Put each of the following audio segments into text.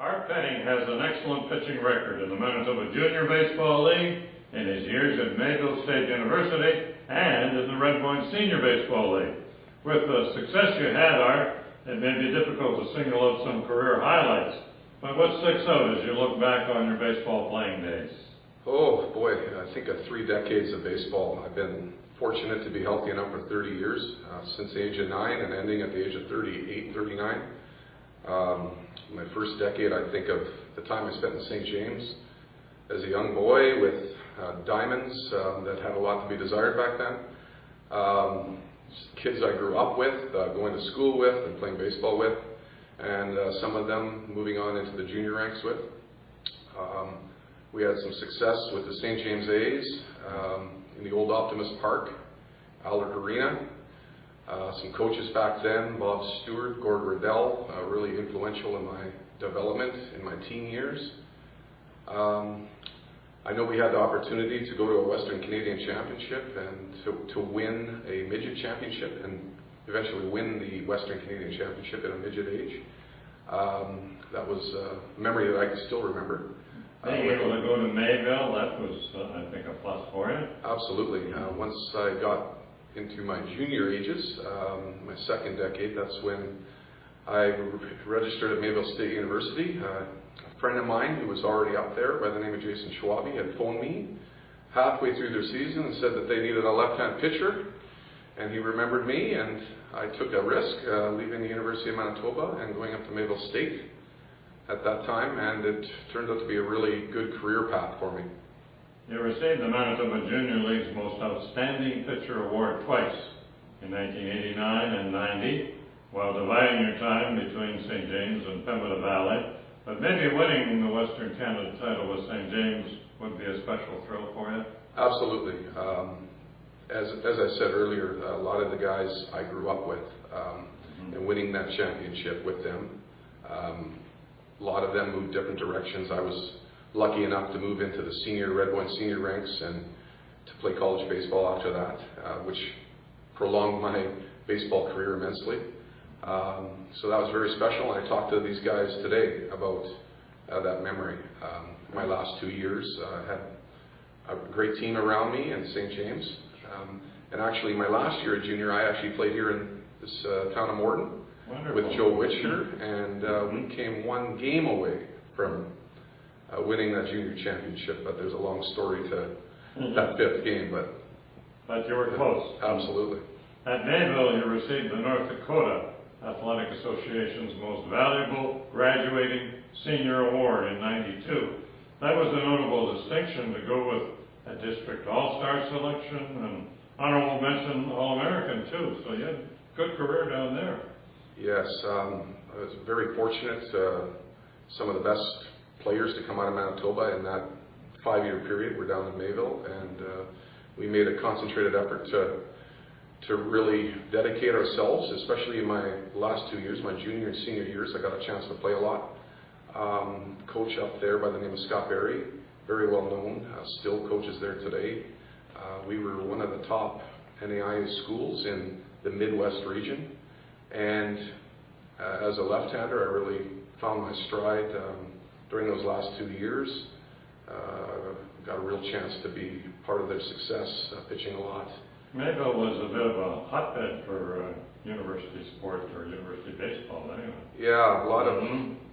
Art Penning has an excellent pitching record in the Manitoba Junior Baseball League, in his years at Mayville State University, and in the Red Point Senior Baseball League. With the success you had, Art, it may be difficult to single out some career highlights, but what sticks out as you look back on your baseball playing days? Oh boy, I think of 3 decades of baseball. I've been fortunate to be healthy enough for 30 years, since the age of 9 and ending at the age of 38, 39. My first decade, I think of the time I spent in St. James as a young boy with diamonds that had a lot to be desired back then. Kids I grew up with, going to school with and playing baseball with, and some of them moving on into the junior ranks with. We had some success with the St. James A's in the old Optimist Park, Allard Arena. Some coaches back then, Bob Stewart, Gord Riddell, really influential in my development in my teen years. I know we had the opportunity to go to a Western Canadian Championship and to win a midget championship and eventually win the Western Canadian Championship at a midget age. That was a memory that I can still remember. Being able to go to Mayville, that was, I think, a plus for you. Absolutely. Once I got into my junior ages, my second decade, that's when I registered at Mayville State University. A friend of mine who was already up there by the name of Jason Schwabe had phoned me halfway through their season and said that they needed a left-hand pitcher, and he remembered me, and I took a risk leaving the University of Manitoba and going up to Mayville State at that time, and it turned out to be a really good career path for me. You received the Manitoba Junior League's Most Outstanding Pitcher Award twice, in 1989 and 90, while dividing your time between St. James and Pembina Valley. But maybe winning the Western Canada title with St. James would be a special thrill for you? Absolutely. As I said earlier, a lot of the guys I grew up with, and winning that championship with them, a lot of them moved different directions. I was lucky enough to move into the Red Point senior ranks and to play college baseball after that, which prolonged my baseball career immensely. So that was very special, and I talked to these guys today about that memory. My last 2 years, I had a great team around me in St. James. And actually, my last year at junior, I actually played here in this town of Morton. Wonderful. With Joe Witcher, and we came 1 game away from winning that junior championship, but there's a long story to that 5th game. But you were close. Absolutely. At Mayville, you received the North Dakota Athletic Association's Most Valuable Graduating Senior Award in '92. That was a notable distinction to go with a district all-star selection and honorable mention All-American too. So you had a good career down there. Yes, I was very fortunate. Some of the best players to come out of Manitoba in that 5-year period were down in Mayville, and we made a concentrated effort to really dedicate ourselves, especially in my last 2 years, my junior and senior years. I got a chance to play a lot. Coach up there by the name of Scott Berry, very well known, still coaches there today. We were one of the top NAIA schools in the Midwest region. And as a left-hander, I really found my stride during those last 2 years. Got a real chance to be part of their success, pitching a lot. Mayville was a bit of a hotbed for university sports or university baseball anyway. Yeah, a lot of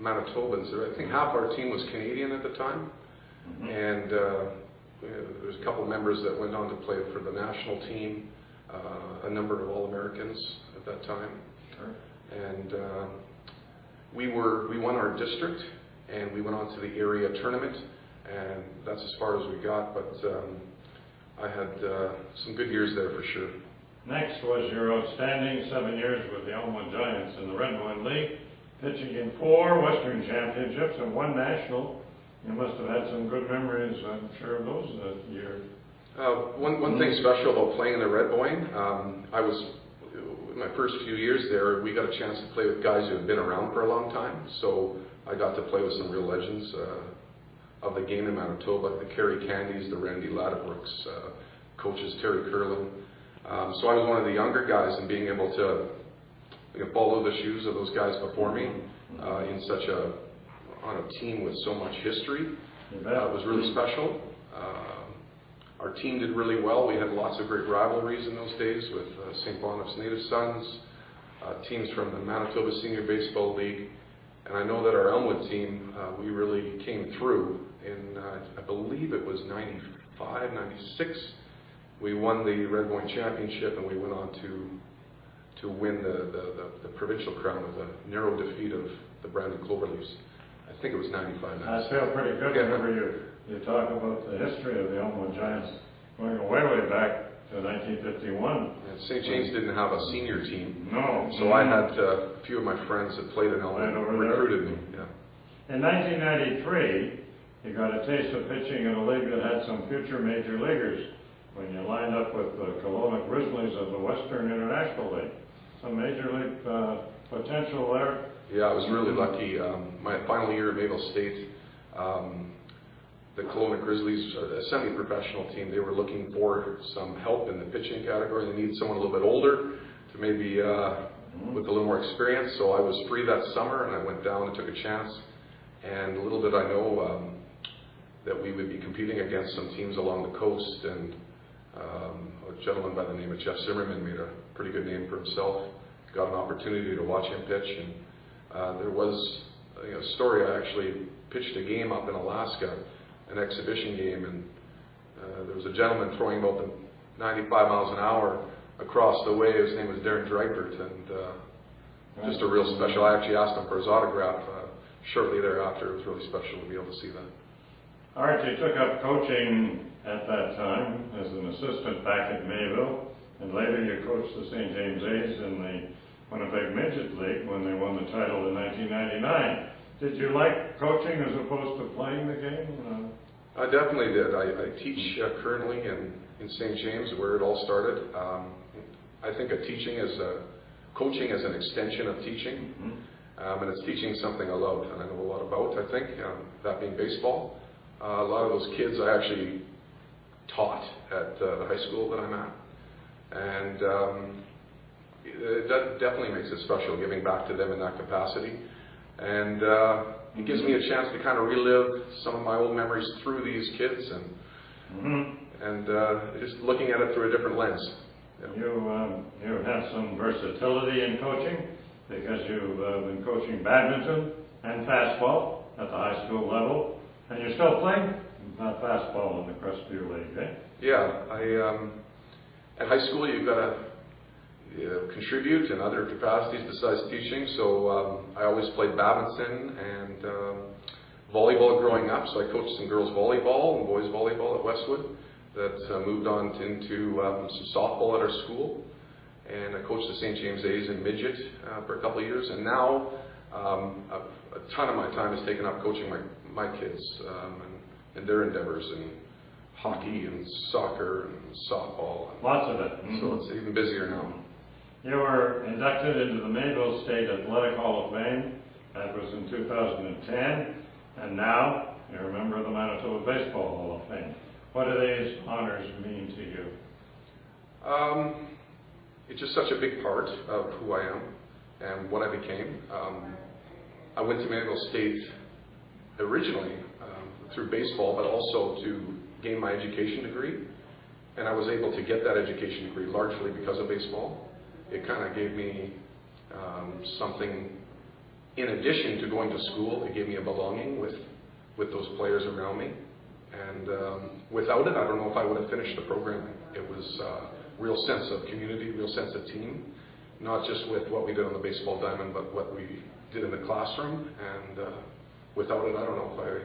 Manitobans. I think half our team was Canadian at the time. And there's a couple members that went on to play for the national team, a number of All-Americans at that time. And we won our district, and we went on to the area tournament, and that's as far as we got. But I had some good years there for sure. Next was your outstanding 7 years with the Elmwood Giants in the Red Point League, pitching in 4 Western Championships and 1 national. You must have had some good memories, I'm sure, of those years. One thing special about playing in the Red Point, I was. My first few years there, we got a chance to play with guys who had been around for a long time. So I got to play with some real legends of the game in Manitoba, the Kerry Candys, the Randy Laddebrooks, coaches Terry Curlin. So I was one of the younger guys, and being able to follow the shoes of those guys before me in such a on a team with so much history. You bet. It was really special. Our team did really well. We had lots of great rivalries in those days with St. Boniface Native Sons, teams from the Manitoba Senior Baseball League, and I know that our Elmwood team, we really came through in, I believe it was 95, 96. We won the Red Wine Championship, and we went on to win the provincial crown with a narrow defeat of the Brandon Cloverleafs. I think it was 95. I feel pretty good whenever you talk about the history of the Elmwood Giants going way back to 1951. And St. James didn't have a senior team. No. So I had a few of my friends that played in Elmwood recruited me. Yeah. In 1993, you got a taste of pitching in a league that had some future major leaguers when you lined up with the Kelowna Grizzlies of the Western International League. Some major league potential there. Yeah, I was really lucky. My final year at Mayville State, the Kelowna Grizzlies, a semi-professional team, they were looking for some help in the pitching category. They needed someone a little bit older to maybe with a little more experience. So I was free that summer, and I went down and took a chance. And little did I know that we would be competing against some teams along the coast. And a gentleman by the name of Jeff Zimmerman made a pretty good name for himself. Got an opportunity to watch him pitch, and there was a story. I actually pitched a game up in Alaska, an exhibition game, and there was a gentleman throwing about the 95 miles an hour across the way. His name was Darren Dreipert, and just a real special. I actually asked him for his autograph shortly thereafter. It was really special to be able to see that. Art, you took up coaching at that time as an assistant back at Mayville, and later you coached the St. James A's in the Winnipeg Midget League when they won the title in 1999. Did you like coaching as opposed to playing the game? I definitely did. I teach currently in St. James, where it all started. I think coaching is an extension of teaching, and it's teaching something I love and I know a lot about, I think, that being baseball. A lot of those kids I actually taught at the high school that I'm at, and that definitely makes it special, giving back to them in that capacity. And it gives me a chance to kind of relive some of my old memories through these kids, and just looking at it through a different lens. You have some versatility in coaching because you've been coaching badminton and fastball at the high school level, and you're still playing fastball in the Crestview League, eh? Yeah, at high school you've got to contribute in other capacities besides teaching, so I always played badminton and volleyball growing up, so I coached some girls volleyball and boys volleyball at Westwood that moved on into some softball at our school, and I coached the St. James A's in midget for a couple of years, and now a ton of my time is taken up coaching my kids and their endeavors in hockey and soccer and softball. Lots of it. So it's even busier now. You were inducted into the Mayville State Athletic Hall of Fame. That was in 2010. And now you're a member of the Manitoba Baseball Hall of Fame. What do these honors mean to you? It's just such a big part of who I am and what I became. I went to Manitoba State originally through baseball, but also to gain my education degree. And I was able to get that education degree largely because of baseball. It kind of gave me something in addition to going to school. It gave me a belonging with those players around me. And without it, I don't know if I would have finished the program. It was a real sense of community, real sense of team, not just with what we did on the baseball diamond, but what we did in the classroom. And without it, I don't know if I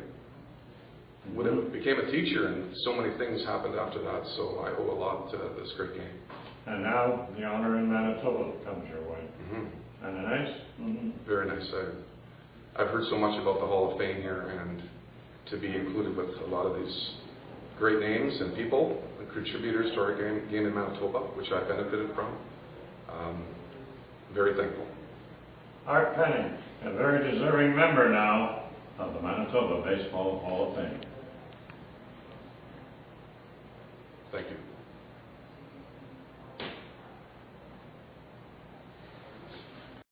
would have became a teacher, and so many things happened after that. So I owe a lot to this great game. And now the honor in Manitoba comes your way. And nice? Very nice. I've heard so much about the Hall of Fame here, and to be included with a lot of these great names and people and contributors to our game in Manitoba, which I benefited from. Very thankful. Art Penning, a very deserving member now of the Manitoba Baseball Hall of Fame. Thank you.